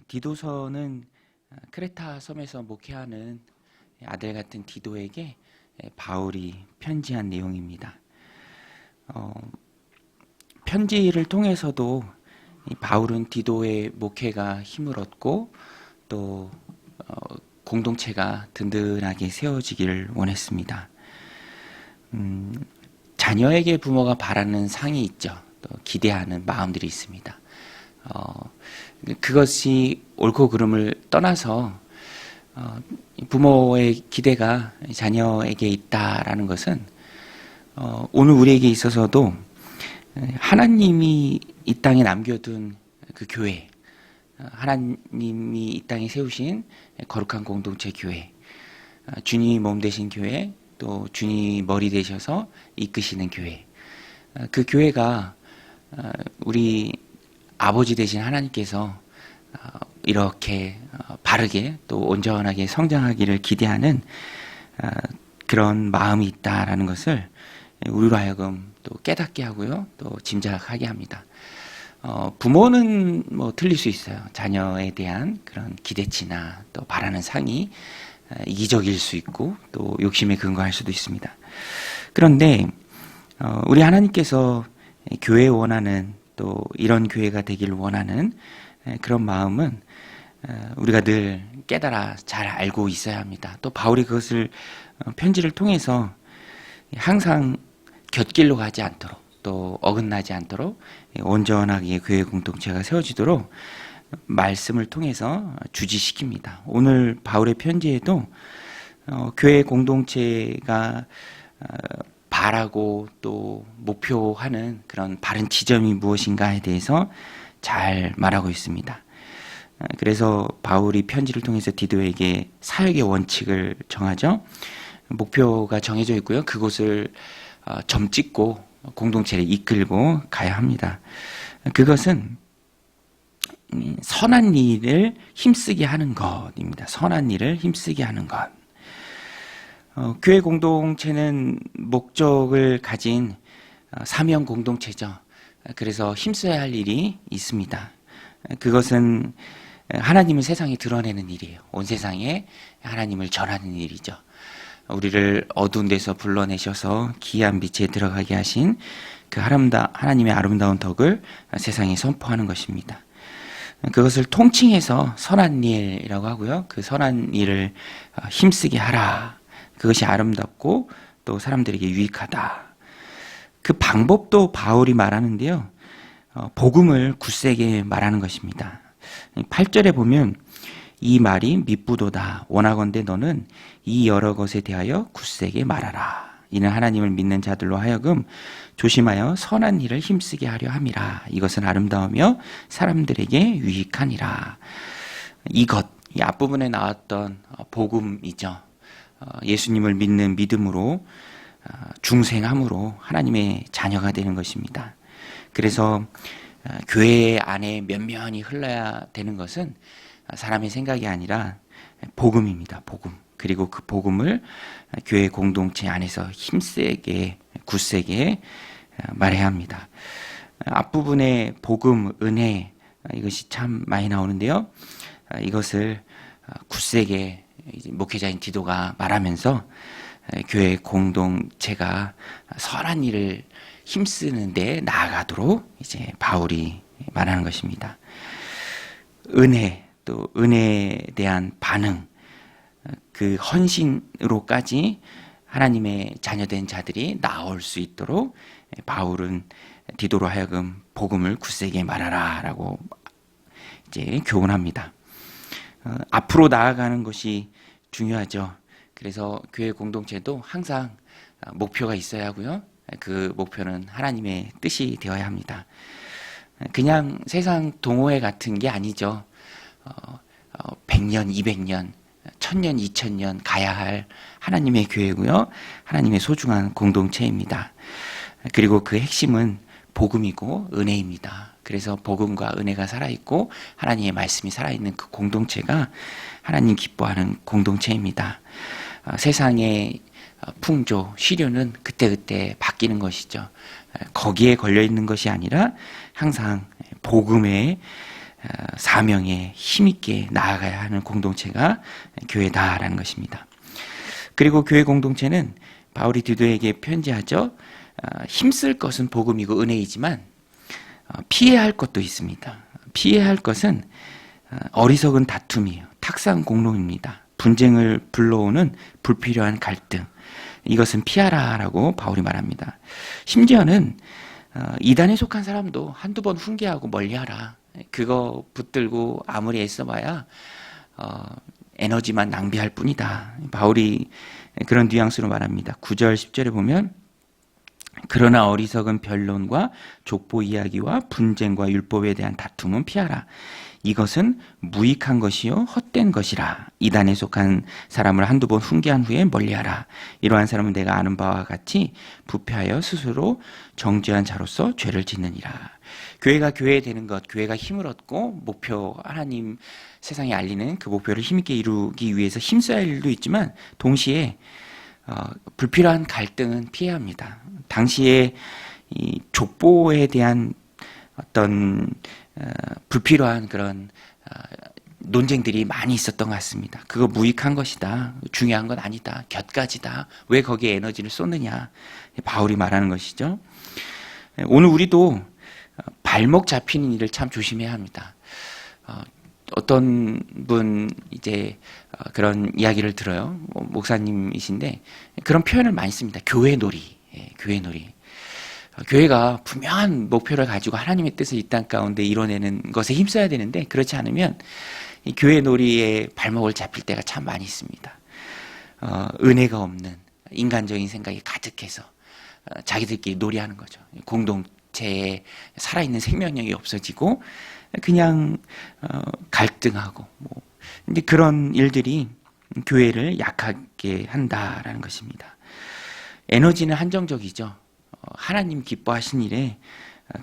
디도서는 크레타 섬에서 목회하는 아들 같은 디도에게 바울이 편지한 내용입니다. 편지를 통해서도 바울은 디도의 목회가 힘을 얻고 또 공동체가 든든하게 세워지기를 원했습니다. 자녀에게 부모가 바라는 상이 있죠. 또 기대하는 마음들이 있습니다. 그것이 옳고 그름을 떠나서 부모의 기대가 자녀에게 있다라는 것은 오늘 우리에게 있어서도 하나님이 이 땅에 남겨둔 그 교회, 하나님이 이 땅에 세우신 거룩한 공동체 교회, 주님이 몸 되신 교회, 또 주님이 머리 되셔서 이끄시는 교회, 그 교회가 우리 아버지 되신 하나님께서 이렇게 바르게 또 온전하게 성장하기를 기대하는 그런 마음이 있다라는 것을 우리로 하여금 또 깨닫게 하고요, 또 짐작하게 합니다. 부모는 뭐 틀릴 수 있어요. 자녀에 대한 그런 기대치나 또 바라는 상이 이기적일 수 있고 또 욕심에 근거할 수도 있습니다. 그런데 우리 하나님께서 교회에 원하는 또 이런 교회가 되기를 원하는 그런 마음은 우리가 늘 깨달아 잘 알고 있어야 합니다. 또 바울이 그것을 편지를 통해서 항상 곁길로 가지 않도록 또 어긋나지 않도록 온전하게 교회 공동체가 세워지도록 말씀을 통해서 주지시킵니다. 오늘 바울의 편지에도 교회 공동체가 바라고 또 목표하는 그런 바른 지점이 무엇인가에 대해서 잘 말하고 있습니다. 그래서 바울이 편지를 통해서 디도에게 사역의 원칙을 정하죠. 목표가 정해져 있고요. 그곳을 점 찍고 공동체를 이끌고 가야 합니다. 그것은 선한 일을 힘쓰게 하는 것입니다. 선한 일을 힘쓰게 하는 것. 교회 공동체는 목적을 가진 사명 공동체죠. 그래서 힘써야 할 일이 있습니다. 그것은 하나님을 세상에 드러내는 일이에요. 온 세상에 하나님을 전하는 일이죠. 우리를 어두운 데서 불러내셔서 기이한 빛에 들어가게 하신 그 하나님의 아름다운 덕을 세상에 선포하는 것입니다. 그것을 통칭해서 선한 일이라고 하고요. 그 선한 일을 힘쓰게 하라. 그것이 아름답고 또 사람들에게 유익하다. 그 방법도 바울이 말하는데요. 복음을 굳세게 말하는 것입니다. 8절에 보면 이 말이 미쁘도다. 원하건대 너는 이 여러 것에 대하여 굳세게 말하라. 이는 하나님을 믿는 자들로 하여금 조심하여 선한 일을 힘쓰게 하려 함이라. 이것은 아름다우며 사람들에게 유익하니라. 이것, 이 앞부분에 나왔던 복음이죠. 예수님을 믿는 믿음으로 중생함으로 하나님의 자녀가 되는 것입니다. 그래서 교회 안에 면면이 흘러야 되는 것은 사람의 생각이 아니라 복음입니다. 복음. 그리고 그 복음을 교회 공동체 안에서 힘세게 굳세게 말해야 합니다. 앞부분에 복음, 은혜 이것이 참 많이 나오는데요. 이것을 굳세게 목회자인 디도가 말하면서 교회 공동체가 선한 일을 힘쓰는데 나아가도록 이제 바울이 말하는 것입니다. 은혜, 또 은혜에 대한 반응, 그 헌신으로까지 하나님의 자녀된 자들이 나올 수 있도록 바울은 디도로 하여금 복음을 굳세게 말하라라고 이제 교훈합니다. 앞으로 나아가는 것이 중요하죠. 그래서 교회 공동체도 항상 목표가 있어야 하고요. 그 목표는 하나님의 뜻이 되어야 합니다. 그냥 세상 동호회 같은 게 아니죠. 100년, 200년, 1000년, 2000년 가야 할 하나님의 교회고요. 하나님의 소중한 공동체입니다. 그리고 그 핵심은 복음이고 은혜입니다. 그래서 복음과 은혜가 살아있고 하나님의 말씀이 살아있는 그 공동체가 하나님 기뻐하는 공동체입니다. 세상의 풍조, 시류는 그때그때 바뀌는 것이죠. 거기에 걸려있는 것이 아니라 항상 복음에 사명에 힘있게 나아가야 하는 공동체가 교회다라는 것입니다. 그리고 교회 공동체는 바울이 디도에게 편지하죠. 힘쓸 것은 복음이고 은혜이지만 피해야 할 것도 있습니다. 피해야 할 것은 어리석은 다툼이에요. 탁상 공론입니다. 분쟁을 불러오는 불필요한 갈등. 이것은 피하라라고 바울이 말합니다. 심지어는 이단에 속한 사람도 한두 번 훈계하고 멀리하라. 그거 붙들고 아무리 애써봐야 에너지만 낭비할 뿐이다. 바울이 그런 뉘앙스로 말합니다. 9절 10절에 보면 그러나 어리석은 변론과 족보 이야기와 분쟁과 율법에 대한 다툼은 피하라. 이것은 무익한 것이요 헛된 것이라. 이단에 속한 사람을 한두 번 훈계한 후에 멀리하라. 이러한 사람은 내가 아는 바와 같이 부패하여 스스로 정죄한 자로서 죄를 짓느니라. 교회가 교회되는 것, 교회가 힘을 얻고 목표 하나님 세상에 알리는 그 목표를 힘있게 이루기 위해서 힘써야 할 일도 있지만 동시에 불필요한 갈등은 피해야 합니다. 당시에 이 족보에 대한 어떤 불필요한 그런 논쟁들이 많이 있었던 것 같습니다. 그거 무익한 것이다. 중요한 건 아니다. 곁가지다. 왜 거기에 에너지를 쏟느냐. 바울이 말하는 것이죠. 오늘 우리도 발목 잡히는 일을 참 조심해야 합니다. 어떤 분 이제 그런 이야기를 들어요. 목사님이신데 그런 표현을 많이 씁니다. 교회 놀이. 교회 놀이. 교회가 분명한 목표를 가지고 하나님의 뜻을 이 땅 가운데 이뤄내는 것에 힘써야 되는데 그렇지 않으면 이 교회 놀이에 발목을 잡힐 때가 참 많이 있습니다. 은혜가 없는 인간적인 생각이 가득해서 자기들끼리 놀이하는 거죠. 공동체에 살아있는 생명력이 없어지고 그냥 갈등하고 근데 그런 일들이 교회를 약하게 한다라는 것입니다. 에너지는 한정적이죠. 하나님 기뻐하신 일에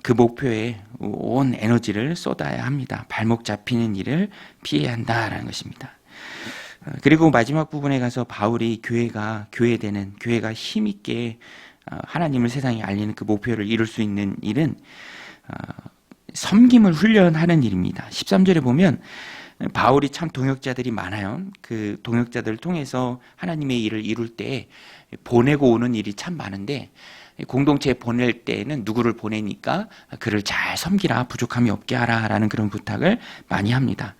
그 목표에 온 에너지를 쏟아야 합니다. 발목 잡히는 일을 피해야 한다라는 것입니다. 그리고 마지막 부분에 가서 바울이 교회가 교회되는, 교회가 힘있게 하나님을 세상에 알리는 그 목표를 이룰 수 있는 일은 섬김을 훈련하는 일입니다. 13절에 보면 바울이 참 동역자들이 많아요. 그 동역자들을 통해서 하나님의 일을 이룰 때 보내고 오는 일이 참 많은데 공동체에 보낼 때는 누구를 보내니까 그를 잘 섬기라, 부족함이 없게 하라라는 그런 부탁을 많이 합니다.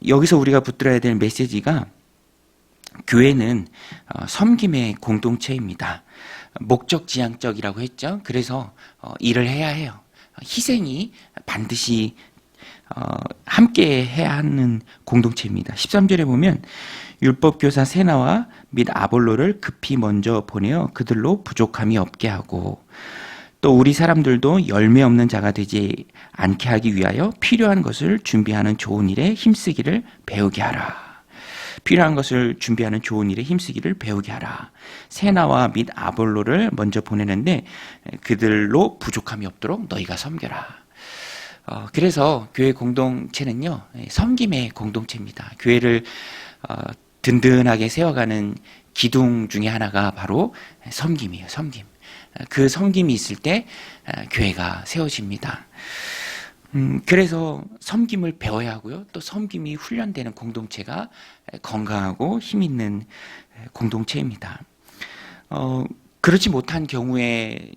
여기서 우리가 붙들어야 될 메시지가 교회는 섬김의 공동체입니다. 목적지향적이라고 했죠. 그래서 일을 해야 해요. 희생이 반드시 함께 해야 하는 공동체입니다. 13절에 보면 율법교사 세나와 및 아볼로를 급히 먼저 보내어 그들로 부족함이 없게 하고 또 우리 사람들도 열매 없는 자가 되지 않게 하기 위하여 필요한 것을 준비하는 좋은 일에 힘쓰기를 배우게 하라. 필요한 것을 준비하는 좋은 일에 힘쓰기를 배우게 하라. 세나와 및 아볼로를 먼저 보내는데 그들로 부족함이 없도록 너희가 섬겨라. 그래서 교회 공동체는요, 섬김의 공동체입니다. 교회를 든든하게 세워가는 기둥 중에 하나가 바로 섬김이에요. 섬김. 그 섬김이 있을 때 교회가 세워집니다. 그래서 섬김을 배워야 하고요. 또 섬김이 훈련되는 공동체가 건강하고 힘있는 공동체입니다. 그렇지 못한 경우에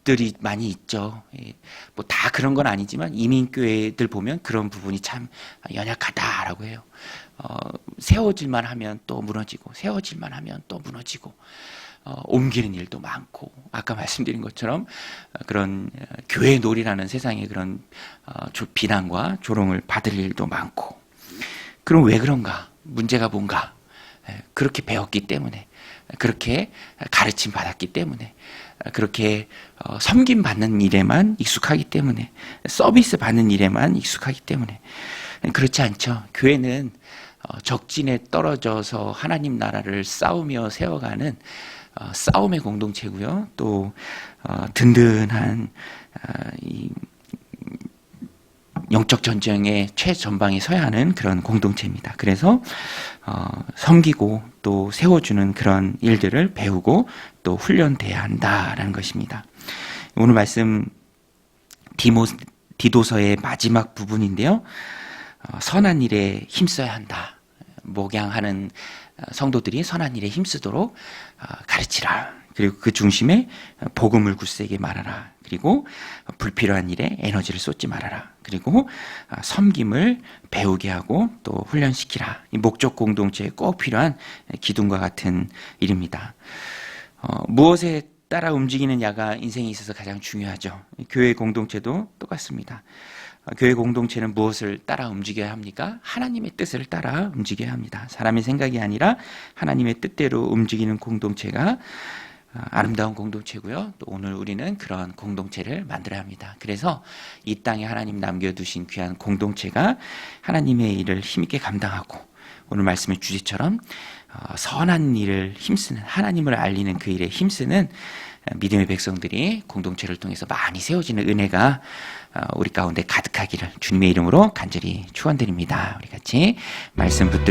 들이 많이 있죠. 뭐 다 그런 건 아니지만 이민교회들 보면 그런 부분이 참 연약하다라고 해요. 세워질만 하면 또 무너지고 세워질만 하면 또 무너지고 옮기는 일도 많고 아까 말씀드린 것처럼 그런 교회 놀이라는 세상에 그런 비난과 조롱을 받을 일도 많고 그럼 왜 그런가? 문제가 뭔가? 그렇게 배웠기 때문에 그렇게 가르침 받았기 때문에 그렇게 섬김 받는 일에만 익숙하기 때문에 서비스 받는 일에만 익숙하기 때문에 그렇지 않죠. 교회는 적진에 떨어져서 하나님 나라를 싸우며 세워가는 싸움의 공동체고요. 또 든든한 이 영적 전쟁의 최전방에 서야 하는 그런 공동체입니다. 그래서 섬기고 또 세워주는 그런 일들을 배우고 또 훈련돼야 한다라는 것입니다. 오늘 말씀 디도서의 마지막 부분인데요. 선한 일에 힘써야 한다. 목양하는 성도들이 선한 일에 힘쓰도록 가르치라. 그리고 그 중심에 복음을 굳세게 말하라. 그리고 불필요한 일에 에너지를 쏟지 말아라. 그리고 섬김을 배우게 하고 또 훈련시키라. 이 목적 공동체에 꼭 필요한 기둥과 같은 일입니다. 무엇에 따라 움직이는 야가 인생에 있어서 가장 중요하죠. 교회 공동체도 똑같습니다. 교회 공동체는 무엇을 따라 움직여야 합니까? 하나님의 뜻을 따라 움직여야 합니다. 사람의 생각이 아니라 하나님의 뜻대로 움직이는 공동체가 아름다운 공동체고요. 또 오늘 우리는 그런 공동체를 만들어야 합니다. 그래서 이 땅에 하나님 남겨두신 귀한 공동체가 하나님의 일을 힘있게 감당하고 오늘 말씀의 주제처럼 선한 일을 힘쓰는, 하나님을 알리는 그 일에 힘쓰는 믿음의 백성들이 공동체를 통해서 많이 세워지는 은혜가 우리 가운데 가득하기를 주님의 이름으로 간절히 축원드립니다. 우리 같이 말씀 붙들고